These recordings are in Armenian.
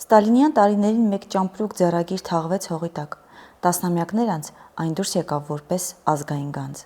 Ստալինյան տարիներին մեկ ճամպրուկ ձեռագիր թաղվեց հողի տակ, տասնամյակներ անց այն դուրս եկավ որպես ազգային գանձ։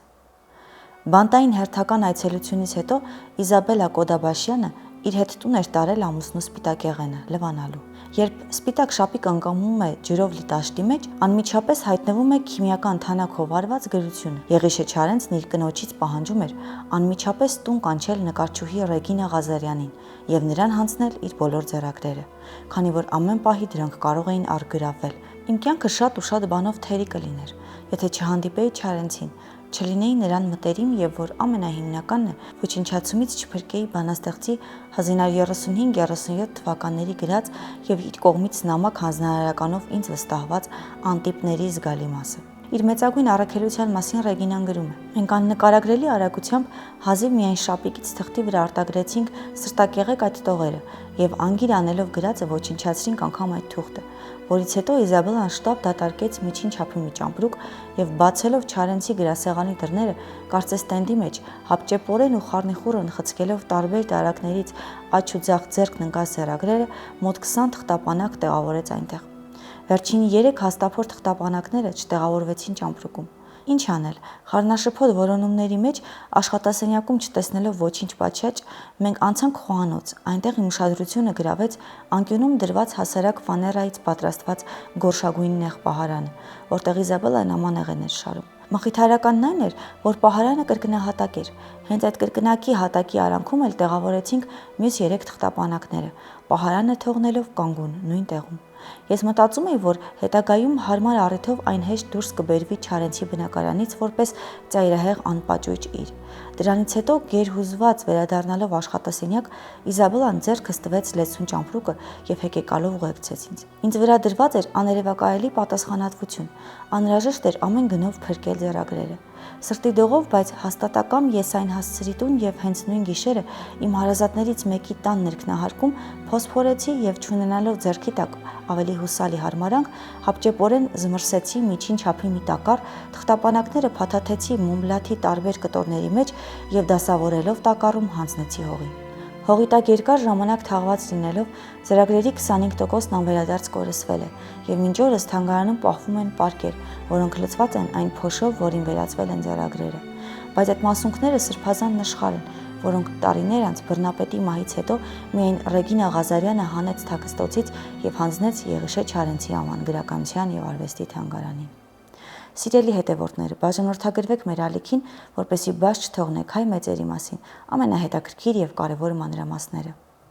Բանտային հերթական այցելությունից հետո Իզաբելլա Կոդաբաշյանը իր հետ տուն էր տարել ամուսնու սպիտակ եղենը լվանալու։ Երբ սպիտակ շապիկը ընկամում է ջրով լի տաշտի մեջ, անմիջապես հայտնվում է քիմիական թանաքով արված գրություն։ Եղիշե Չարենցն իր կնոջից պահանջում էր անմիջապես տուն կանչել նկարչուհի Ռեգինա Ղազարյանին եւ նրան հանձնել իր բոլոր ձեռագրերը, քանի որ ամեն պահի դրանք կարող էին առգրավվել։ Իմ կյանքը շատ ու շատ բանով թերի կլիներ, եթե չհանդիպեի Չարենցին, չլինեի նրան մտերիմ եւ որ ամենահիմնականն է, ոչնչացումից չփրկեի բանաստեղծի 1935-37 թվականների գրած եւ իր կողմից նամակ հանձնարարականով ինձ վստահված անտիպների զգալի մասը։ Իր մեծագույն առաքելության մասին Ռեգինան գրում է. «Մենք աննկարագրելի արագությամբ հազիվ միայն շապիկից թղթի վրա արտագրեցինք սրտակեղեկ այդ տողերը եւ անգիր անելով գրածը ոչնչացրինք անգամ այդ թուղթը, որից հետո Իզաբելլան շտապ դատարկեց միջին չափի մի ճամպրուկ եւ բացելով Չարենցի գրասեղանի դռները, կարծես տենդի մեջ հապճեպորեն ու խառնիխուռն խցկելով տարբեր տարակներից աջ ու ձախ ձեռքն ընկած ձեռագրերը մոտ 20 թղթապանակ տեղավորեց այնտեղ։ Վերջին 3 հաստափոր թղթապանակները չտեղավորվեցին ճամպրուկում։ Ինչ անել, խառնաշփոթ որոնումների մեջ աշխատասենյակում չտեսնելով ոչինչ պատշաճ, մենք անցանք խոհանոց, այնտեղ իմ ուշադրությունը գրավեց անկյունում դրված հասարակ ֆաներայից պատրաստված գորշագույն նեղ պահարանը, որտեղ Իզաբելլան ամանեղեն էր շարում։ Մխիթարականն այն էր, որ պահարանը կրկնահատակ էր։ Հենց այդ կրկնակի հատակի արանքում էլ տեղավորեցինք մյուս 3 թղթապանակները, պահարանը թողնելով կանգուն նույն տեղում։ Ես մտածում էի, որ հետագայում հարմար առիթով այն հեշտ դուրս կբերվի Չարենցի բնակարանից որպես ծայրահեղ անպաճույճ իր։ Դրանից հետո գերհուզված վերադառնալով աշխատասենյակ, Իզաբելլան ձեռքս տվեց լեցուն ճամպրուկը եւ հեկեկալով ուղեկցեց ինձ։ Ինձ վրա դրված էր աներևակայելի պատասխանատվություն, անհրաժեշտ էր ամեն գնով փրկել ձեռագրերը։ Սրտի դողով, բայց հաստատակամ ես այն հասցրի տուն եւ հենց նույն գիշերը իմ հարազատներից մեկի տան ներքնահարկում փոսփորեցի եւ չունենալով ձեռքի տակ ավելի հուսալի հարմարանք, հապճեպորեն զմռսեցի միջին չափի մի տակառ, թղթապանակները փաթաթեցի մոմլաթի տարբեր կտորների մեջ եւ դասավորելով տակառում հանձնեցի հողին։ Հողի տակ երկար ժամանակ թաղված լինելով ձեռագրերի 25%-ն անվերադարձ կորսվել է եւ մինչ օրս թանգարանում պահվում են պարկեր, որոնք լցված են այն փոշով, որին վերածվել են ձեռագրերը։ Բայց այդ մասունքները սրբազան նշխար են, որոնք տարիներ անց բռնապետի մահից հետո միայն Ռեգինա Ղազարյանը հանեց թաքստոցից եւ հանձնեց Եղիշե Չարենցի անվան գրականության եւ արվեստի թանգարանին։ Սիրելի հետևորդներ, բաժանորդագրվեք մեր ալիքին, որպեսզի բաց չթողնեք հայ մեծերի մասին ամենահետաքրքիր եւ կարեւոր մանրամասները։